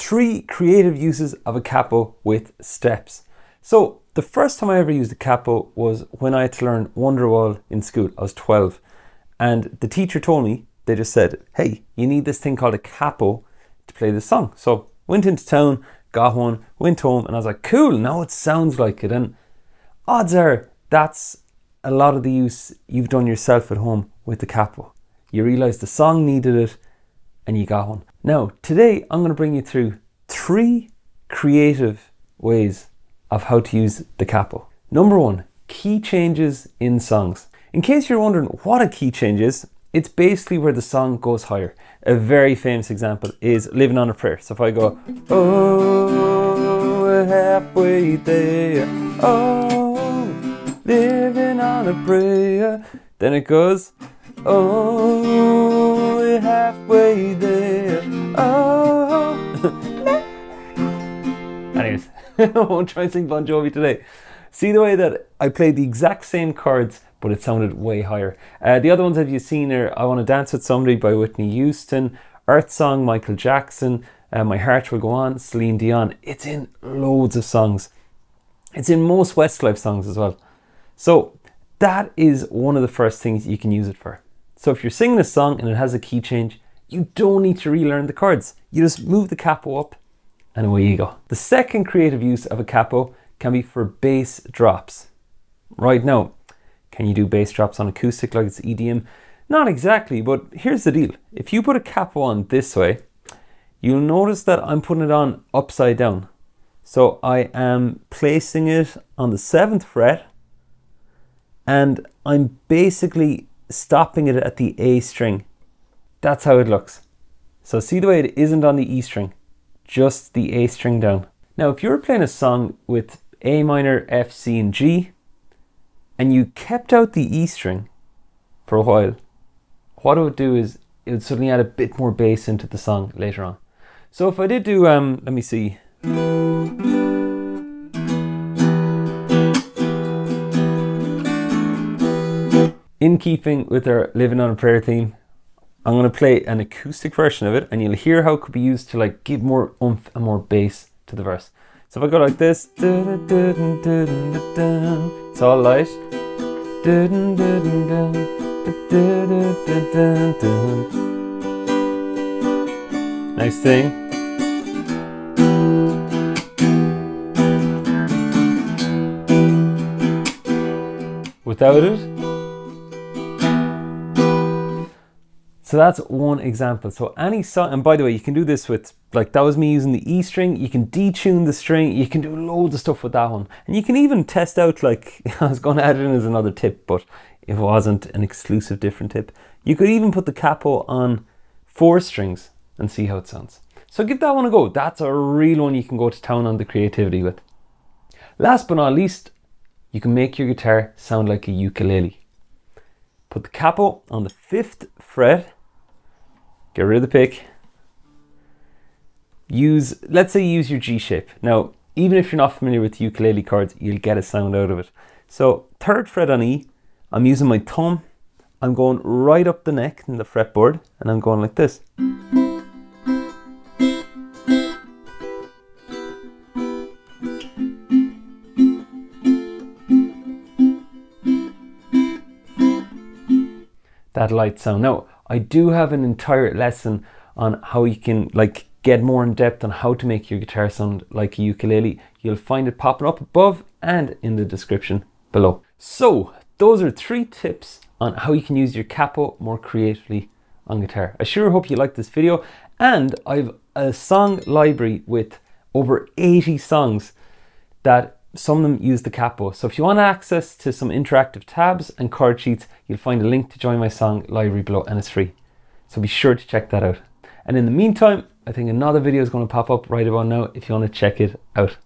3 creative uses of a capo with steps. So the first time I ever used a capo was when I had to learn Wonderwall in school. I was 12 and the teacher told me, they just said, hey, you need this thing called a capo to play this song. So went into town, got one, went home, and I was like, cool, now it sounds like it. And odds are that's a lot of the use you've done yourself at home with the capo. You realized the song needed it and you got one. Now, today I'm going to bring you through 3 creative ways of how to use the capo. Number 1, key changes in songs. In case you're wondering what a key change is, it's basically where the song goes higher. A very famous example is Living on a Prayer. So if I go, oh, we're halfway there, oh, living on a prayer, then it goes, oh, we're halfway there, oh. Anyways, I won't try and sing Bon Jovi today. See the way that I played the exact same chords, but it sounded way higher. The other ones that you've seen are I Want to Dance with Somebody by Whitney Houston, Earth Song, Michael Jackson, My Heart Will Go On, Celine Dion. It's in loads of songs. It's in most Westlife songs as well. So that is one of the first things you can use it for. So if you're singing a song and it has a key change, you don't need to relearn the chords. You just move the capo up and away you go. The second creative use of a capo can be for bass drops. Right now, can you do bass drops on acoustic like it's EDM? Not exactly, but here's the deal. If you put a capo on this way, you'll notice that I'm putting it on upside down. So I am placing it on the 7th fret and I'm basically stopping it at the A string. That's how it looks. So see the way it isn't on the E string, just the A string down. Now, if you were playing a song with A minor, F, C, and G, and you kept out the E string for a while, what it would do is it would suddenly add a bit more bass into the song later on. So if I did do, let me see. In keeping with our Living on a Prayer theme, I'm going to play an acoustic version of it and you'll hear how it could be used to like give more oomph and more bass to the verse. So if I go like this, it's all light. Next thing. Without it. So that's one example. So any song, and by the way, you can do this with, like that was me using the E string, you can detune the string, you can do loads of stuff with that one. And you can even test out, like, I was going to add it in as another tip, but it wasn't an exclusive different tip. You could even put the capo on 4 strings and see how it sounds. So give that one a go. That's a real one you can go to town on the creativity with. Last but not least, you can make your guitar sound like a ukulele. Put the capo on the 5th fret, get rid of the pick, let's say use your G shape. Now, even if you're not familiar with ukulele chords, you'll get a sound out of it. So 3rd fret on E, I'm using my thumb, I'm going right up the neck in the fretboard, and I'm going like this. That light sound. Now, I do have an entire lesson on how you can like get more in depth on how to make your guitar sound like a ukulele. You'll find it popping up above and in the description below. So those are 3 tips on how you can use your capo more creatively on guitar. I sure hope you liked this video, and I've a song library with over 80 songs that some of them use the capo. So if you want access to some interactive tabs and chord sheets, you'll find a link to join my song library below, and it's free. So be sure to check that out. And in the meantime, I think another video is going to pop up right about now if you want to check it out.